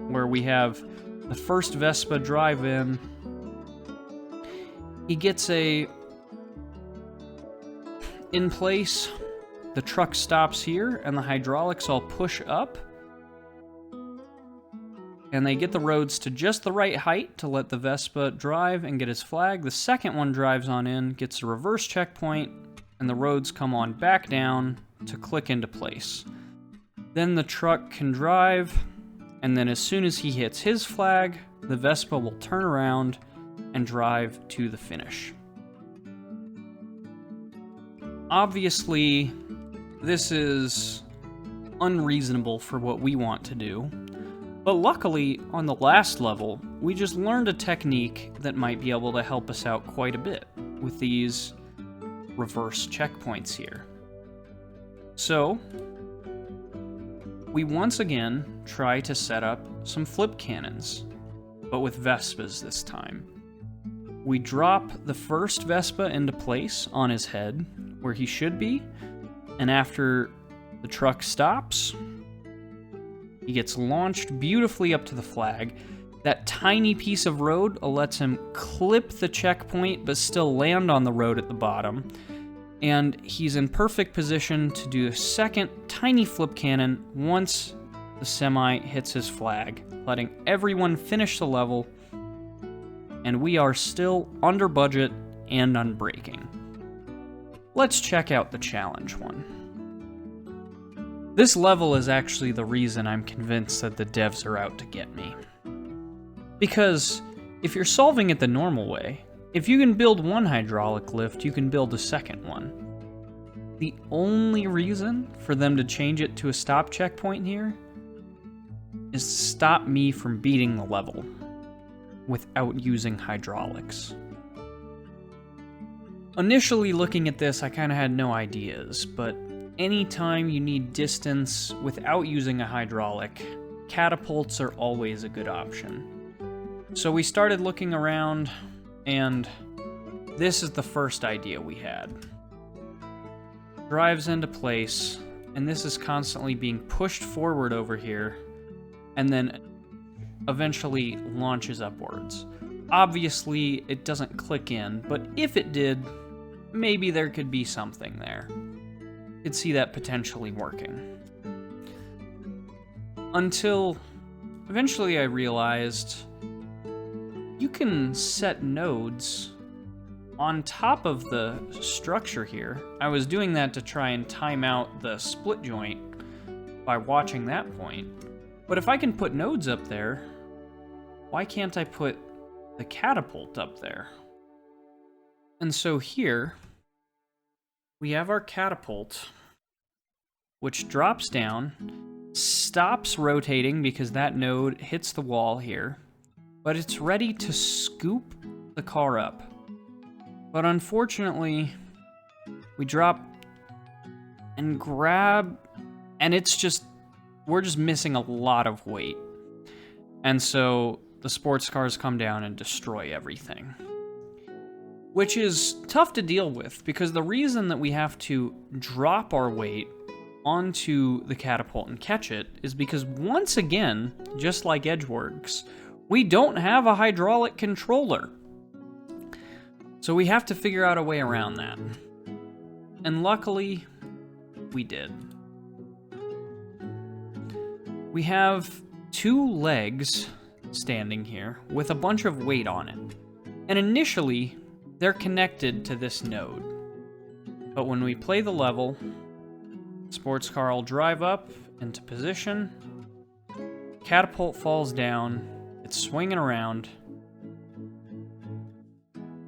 where we have the first Vespa drive in. He gets in place, the truck stops here, and the hydraulics all push up, and they get the roads to just the right height to let the Vespa drive and get his flag. The second one drives on in, gets a reverse checkpoint, and the roads come on back down to click into place. Then the truck can drive, and then as soon as he hits his flag, the Vespa will turn around and drive to the finish. Obviously, this is unreasonable for what we want to do, but luckily, on the last level, we just learned a technique that might be able to help us out quite a bit with these reverse checkpoints here. So, we once again try to set up some flip cannons, but with Vespas this time. We drop the first Vespa into place on his head, where he should be, and after the truck stops, He gets launched beautifully up to the flag. That tiny piece of road lets him clip the checkpoint but still land on the road at the bottom. And he's in perfect position to do a second tiny flip cannon once the semi hits his flag, letting everyone finish the level, and we are still under budget and unbreaking. Let's check out the challenge one. This level is actually the reason I'm convinced that the devs are out to get me. Because if you're solving it the normal way, if you can build one hydraulic lift, you can build a second one. The only reason for them to change it to a stop checkpoint here is to stop me from beating the level without using hydraulics. Initially looking at this, I kind of had no ideas, but anytime you need distance without using a hydraulic, catapults are always a good option. So we started looking around, and this is the first idea we had. Drives into place, and this is constantly being pushed forward over here, and then eventually launches upwards. Obviously, it doesn't click in, but if it did, maybe there could be something there. Could see that potentially working. Until eventually I realized you can set nodes on top of the structure here. I was doing that to try and time out the split joint by watching that point. But if I can put nodes up there, why can't I put the catapult up there? And so here, we have our catapult, which drops down, stops rotating because that node hits the wall here, but it's ready to scoop the car up. But unfortunately, we drop and grab, and it's just, we're just missing a lot of weight. And so the sports cars come down and destroy everything. Which is tough to deal with, because the reason that we have to drop our weight onto the catapult and catch it is because, once again, just like Edgeworks, we don't have a hydraulic controller. So we have to figure out a way around that. And luckily, we did. We have two legs standing here with a bunch of weight on it. And initially, they're connected to this node. But when we play the level, sports car will drive up into position, catapult falls down, it's swinging around,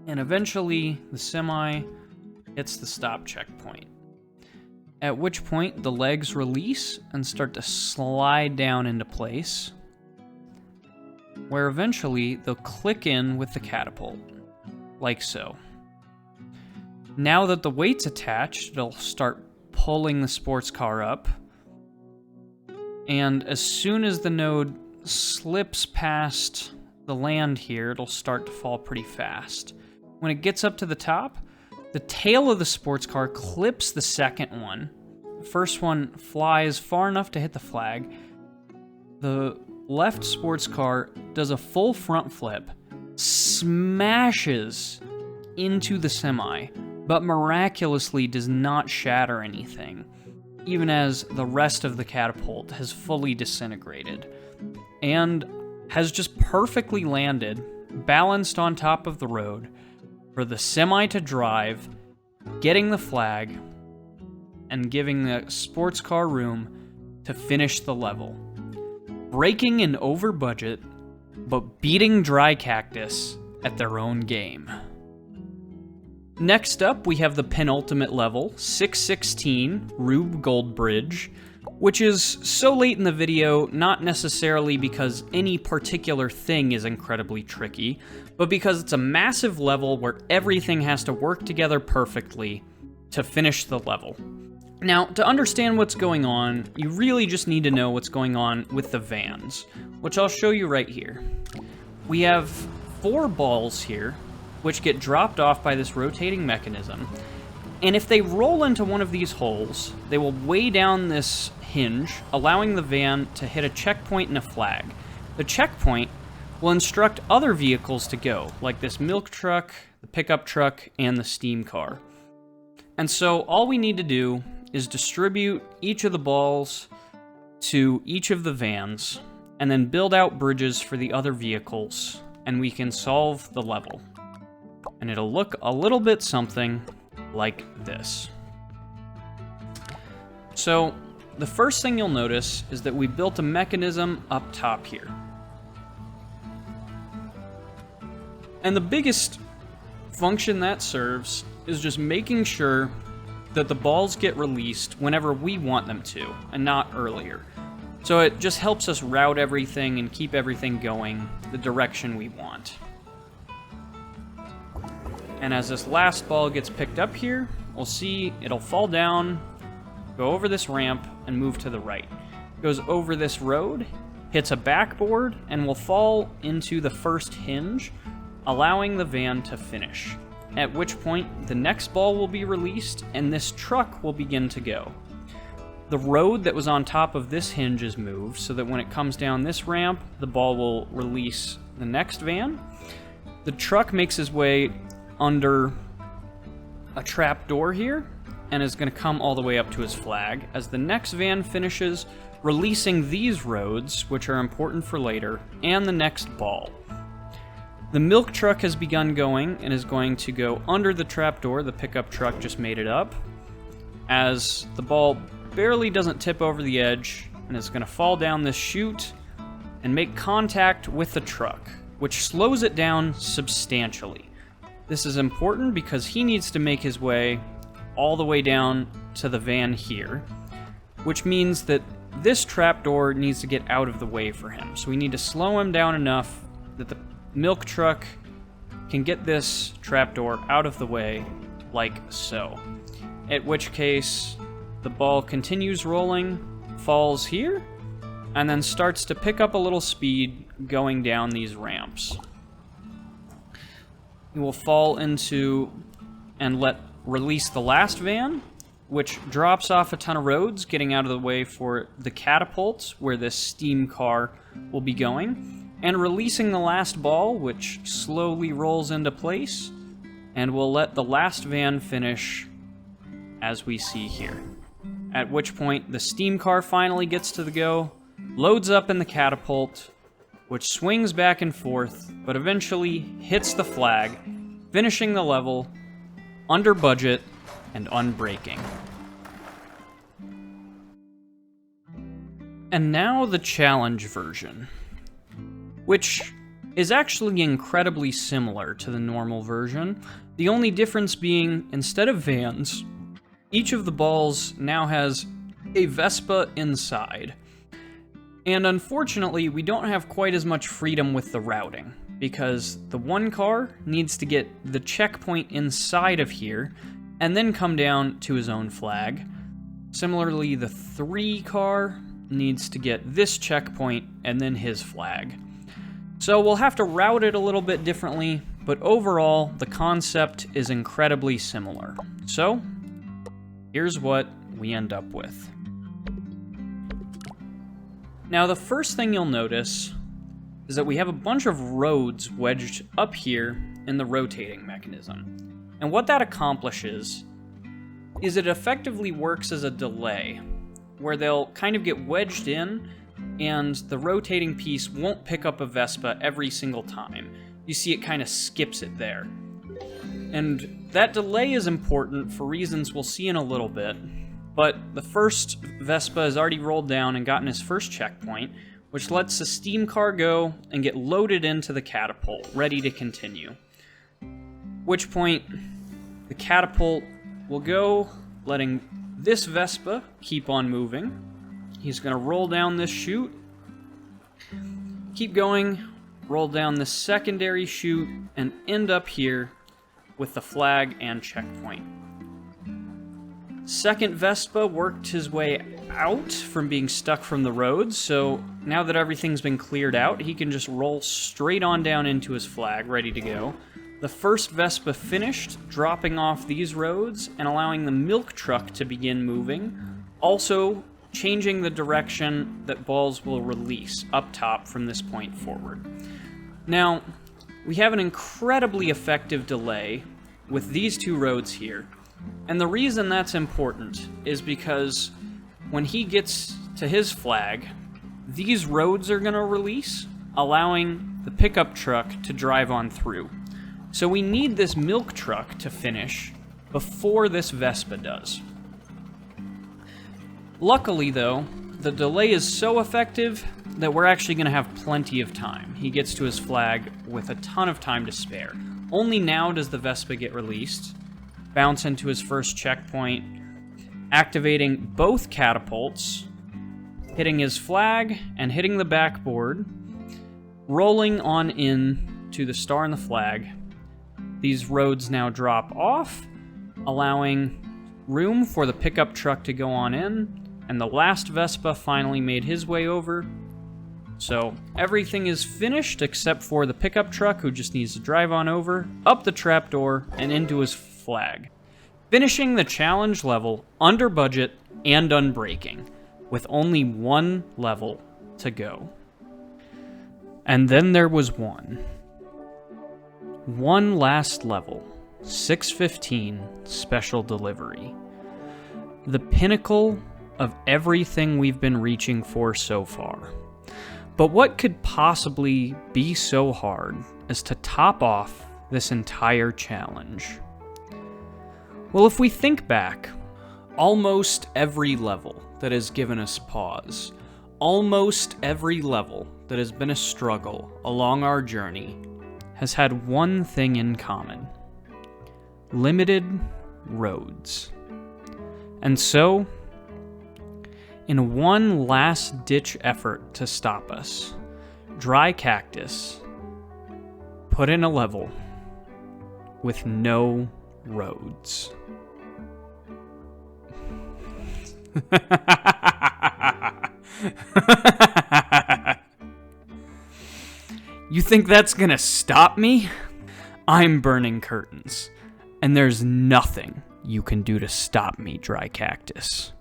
and eventually the semi hits the stop checkpoint. At which point the legs release and start to slide down into place, where eventually they'll click in with the catapult, like so. Now that the weight's attached, it'll start pulling the sports car up, and as soon as the node slips past the land here, it'll start to fall pretty fast. When it gets up to the top, the tail of the sports car clips the second one. The first one flies far enough to hit the flag. The left sports car does a full front flip, smashes into the semi, but miraculously does not shatter anything, even as the rest of the catapult has fully disintegrated, and has just perfectly landed, balanced on top of the road, for the semi to drive, getting the flag, and giving the sports car room to finish the level. Breaking and over budget, but beating Dry Cactus at their own game. Next up, we have the penultimate level, 616, Rube Gold Bridge, which is so late in the video, not necessarily because any particular thing is incredibly tricky, but because it's a massive level where everything has to work together perfectly to finish the level. Now, to understand what's going on, you really just need to know what's going on with the vans, which I'll show you right here. We have 4 balls here, which get dropped off by this rotating mechanism, and if they roll into one of these holes, they will weigh down this hinge, allowing the van to hit a checkpoint and a flag. The checkpoint will instruct other vehicles to go, like this milk truck, the pickup truck, and the steam car. And so all we need to do is distribute each of the balls to each of the vans, and then build out bridges for the other vehicles, and we can solve the level. And it'll look a little bit something like this. So, the first thing you'll notice is that we built a mechanism up top here. And the biggest function that serves is just making sure that the balls get released whenever we want them to, and not earlier. So it just helps us route everything and keep everything going the direction we want. And as this last ball gets picked up here, we'll see it'll fall down, go over this ramp, and move to the right. It goes over this road, hits a backboard, and will fall into the first hinge, allowing the van to finish. At which point, the next ball will be released, and this truck will begin to go. The road that was on top of this hinge is moved, so that when it comes down this ramp, the ball will release the next van. The truck makes his way under a trap door here, and is going to come all the way up to his flag, as the next van finishes, releasing these roads, which are important for later, and the next ball. The milk truck has begun going, and is going to go under the trap door. The pickup truck just made it up, as the ball barely doesn't tip over the edge, and is going to fall down this chute and make contact with the truck, which slows it down substantially. This is important because he needs to make his way all the way down to the van here, which means that this trapdoor needs to get out of the way for him. So we need to slow him down enough that the milk truck can get this trapdoor out of the way, like so. At which case, the ball continues rolling, falls here, and then starts to pick up a little speed going down these ramps. It will fall into and release the last van, which drops off a ton of roads, getting out of the way for the catapults, where this steam car will be going, and releasing the last ball, which slowly rolls into place, and will let the last van finish as we see here. At which point, the steam car finally gets to the go, loads up in the catapult, which swings back and forth, but eventually hits the flag, finishing the level under budget and unbreaking. And now the challenge version, which is actually incredibly similar to the normal version, the only difference being, instead of vans, each of the balls now has a Vespa inside. And unfortunately, we don't have quite as much freedom with the routing, because the one car needs to get the checkpoint inside of here, and then come down to his own flag. Similarly, the 3 car needs to get this checkpoint, and then his flag. So we'll have to route it a little bit differently, but overall, the concept is incredibly similar. So, here's what we end up with. Now, the first thing you'll notice is that we have a bunch of roads wedged up here in the rotating mechanism. And what that accomplishes is it effectively works as a delay, where they'll kind of get wedged in, and the rotating piece won't pick up a Vespa every single time. You see it kind of skips it there. And that delay is important for reasons we'll see in a little bit, but the first Vespa has already rolled down and gotten his first checkpoint, which lets the steam car go and get loaded into the catapult, ready to continue. Which point, the catapult will go, letting this Vespa keep on moving. He's going to roll down this chute, keep going, roll down this secondary chute, and end up here with the flag and checkpoint. Second Vespa worked his way out from being stuck from the road, so now that everything's been cleared out, he can just roll straight on down into his flag, ready to go. The first Vespa finished, dropping off these roads and allowing the milk truck to begin moving, also changing the direction that balls will release up top from this point forward. Now, we have an incredibly effective delay with these two roads here, and the reason that's important is because when he gets to his flag, these roads are going to release, allowing the pickup truck to drive on through. So we need this milk truck to finish before this Vespa does. Luckily, though, the delay is so effective that we're actually going to have plenty of time. He gets to his flag with a ton of time to spare. Only now does the Vespa get released, bounce into his first checkpoint, activating both catapults, hitting his flag and hitting the backboard, rolling on in to the star and the flag. These roads now drop off, allowing room for the pickup truck to go on in, and the last Vespa finally made his way over. So everything is finished except for the pickup truck, who just needs to drive on over, up the trapdoor, and into his flag. Finishing the challenge level under budget and unbreaking, with only one level to go. And then there was one last level, 615 Special Delivery. The pinnacle of everything we've been reaching for so far. But what could possibly be so hard as to top off this entire challenge? Well, if we think back, almost every level that has given us pause, almost every level that has been a struggle along our journey has had one thing in common: limited roads. And so, in one last-ditch effort to stop us, Dry Cactus put in a level with no roads. You think that's gonna stop me? I'm burning curtains, and there's nothing you can do to stop me, Dry Cactus.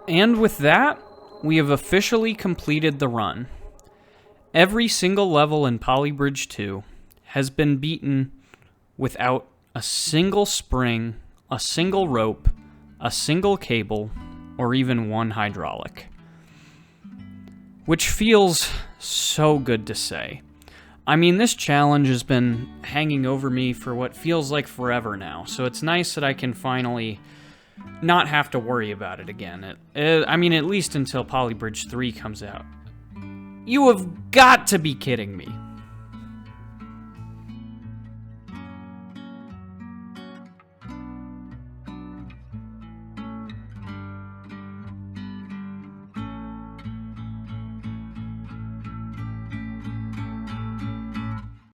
And with that, we have officially completed the run. Every single level in Polybridge 2 has been beaten without a single spring, a single rope, a single cable, or even one hydraulic. Which feels so good to say. I mean, this challenge has been hanging over me for what feels like forever now, so it's nice that I can finally not have to worry about it again. I mean, at least until Polybridge 3 comes out. You have got to be kidding me.